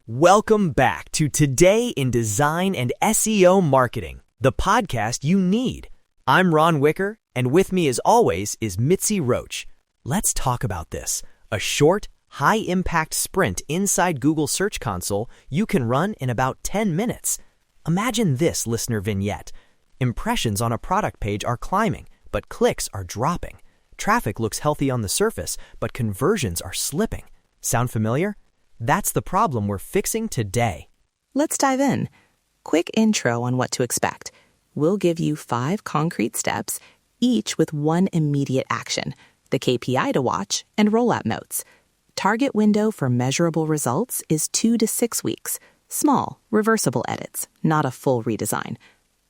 Welcome back to Today in Design and SEO Marketing, the podcast you need. I'm Ron Wicker, and with me as always is Mitzi Roach. Let's talk about this. A short, high-impact sprint inside Google Search Console you can run in about 10 minutes. Imagine this listener vignette. Impressions on a product page are climbing, but clicks are dropping. Traffic looks healthy on the surface, but conversions are slipping. Sound familiar? That's the problem we're fixing today. Let's dive in. Quick intro on what to expect. We'll give you 5 concrete steps, each with one immediate action, the KPI to watch, and rollout notes. Target window for measurable results is 2 to 6 weeks. Small, reversible edits, not a full redesign.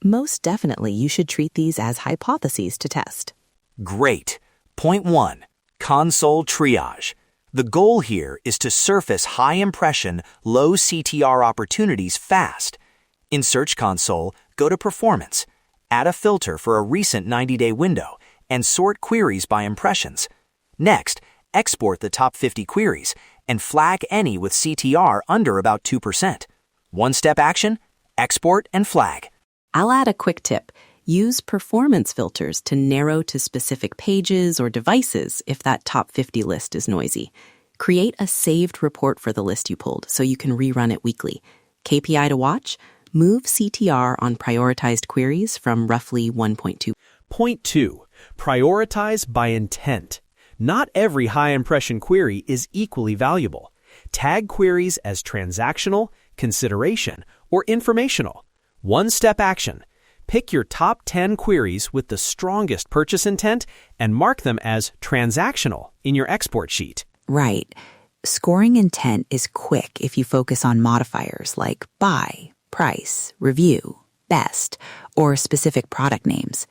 Most definitely, you should treat these as hypotheses to test. Great. Point 1. Console triage. The goal here is to surface high-impression, low CTR opportunities fast. In Search Console, go to Performance, add a filter for a recent 90-day window, and sort queries by impressions. Next, export the top 50 queries and flag any with CTR under about 2%. One-step action, export and flag. I'll add a quick tip. Use performance filters to narrow to specific pages or devices if that top 50 list is noisy. Create a saved report for the list you pulled so you can rerun it weekly. KPI to watch, move CTR on prioritized queries from roughly 1.2. Point 2. Prioritize by intent. Not every high-impression query is equally valuable. Tag queries as transactional, consideration, or informational. One-step action. Pick your top 10 queries with the strongest purchase intent and mark them as transactional in your export sheet. Right. Scoring intent is quick if you focus on modifiers like buy, price, review, best, or specific product names.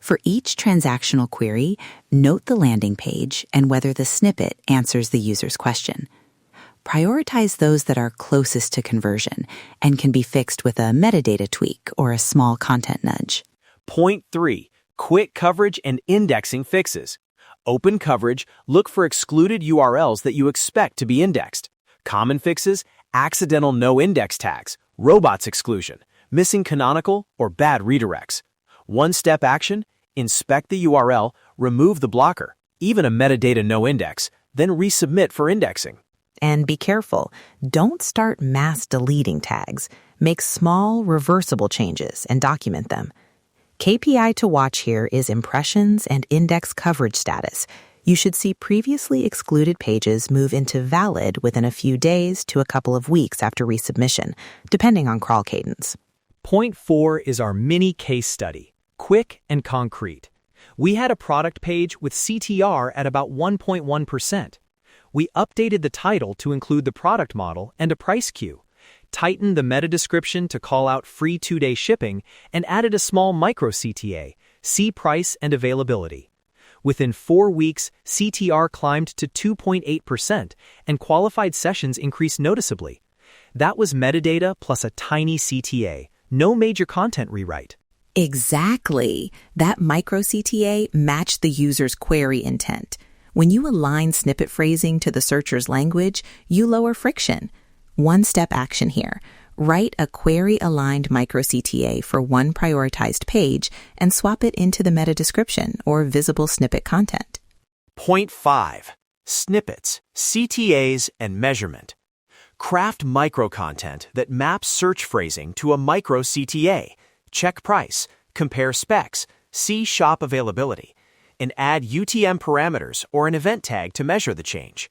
For each transactional query, note the landing page and whether the snippet answers the user's question. Prioritize those that are closest to conversion and can be fixed with a metadata tweak or a small content nudge. Point 3. Quick coverage and indexing fixes. Open coverage, look for excluded URLs that you expect to be indexed. Common fixes, accidental no-index tags, robots exclusion, missing canonical or bad redirects. One-step action, inspect the URL, remove the blocker, even a metadata no-index, then resubmit for indexing. And be careful, don't start mass deleting tags. Make small, reversible changes and document them. KPI to watch here is impressions and index coverage status. You should see previously excluded pages move into valid within a few days to a couple of weeks after resubmission, depending on crawl cadence. Point 4 is our mini case study, quick and concrete. We had a product page with CTR at about 1.1%. We updated the title to include the product model and a price cue, tightened the meta description to call out free 2-day shipping, and added a small micro CTA, see price and availability. Within 4 weeks, CTR climbed to 2.8% and qualified sessions increased noticeably. That was metadata plus a tiny CTA, no major content rewrite. Exactly. That micro CTA matched the user's query intent. When you align snippet phrasing to the searcher's language, you lower friction. One-step action here. Write a query-aligned micro-CTA for one prioritized page and swap it into the meta description or visible snippet content. Point 5. Snippets, CTAs, and measurement. Craft micro-content that maps search phrasing to a micro-CTA. Check price, compare specs, see shop availability, and add UTM parameters or an event tag to measure the change.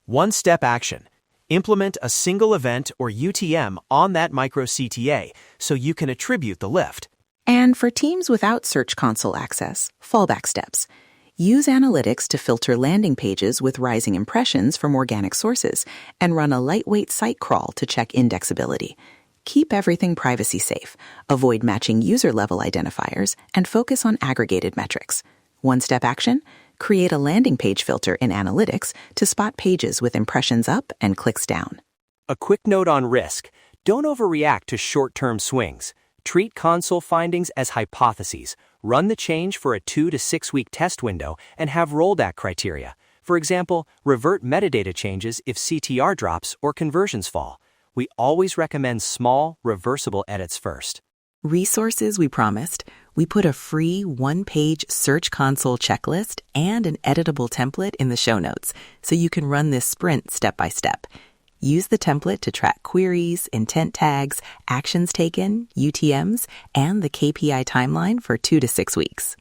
One-step action. Implement a single event or UTM on that micro CTA so you can attribute the lift. And for teams without Search Console access, fallback steps. Use analytics to filter landing pages with rising impressions from organic sources and run a lightweight site crawl to check indexability. Keep everything privacy safe, avoid matching user-level identifiers, and focus on aggregated metrics. One-step action, create a landing page filter in Analytics to spot pages with impressions up and clicks down. A quick note on risk. Don't overreact to short-term swings. Treat console findings as hypotheses. Run the change for a 2 to 6 week test window and have rollback criteria. For example, revert metadata changes if CTR drops or conversions fall. we always recommend small, reversible edits first. Resources we promised. We put a free one-page Search Console checklist and an editable template in the show notes, so you can run this sprint step by step. Use the template to track queries, intent tags, actions taken, UTMs, and the KPI timeline for 2 to 6 weeks.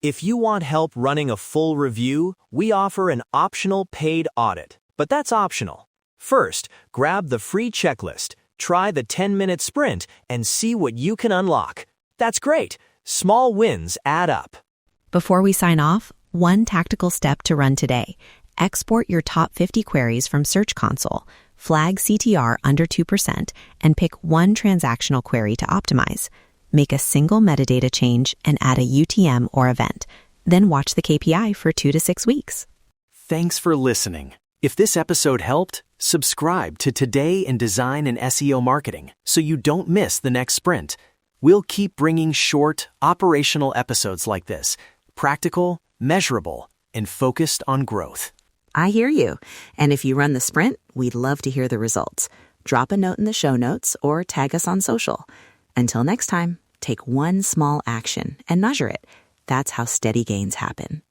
If you want help running a full review, we offer an optional paid audit, but that's optional. First, grab the free checklist, try the 10-minute sprint, and see what you can unlock. That's great. Small wins add up. Before we sign off, one tactical step to run today. Export your top 50 queries from Search Console, flag CTR under 2%, and pick one transactional query to optimize. Make a single metadata change and add a UTM or event. Then watch the KPI for 2 to 6 weeks. Thanks for listening. If this episode helped, subscribe to Today in Design and SEO Marketing so you don't miss the next sprint. We'll keep bringing short, operational episodes like this, practical, measurable, and focused on growth. I hear you. And if you run the sprint, we'd love to hear the results. Drop a note in the show notes or tag us on social. Until next time, take one small action and measure it. That's how steady gains happen.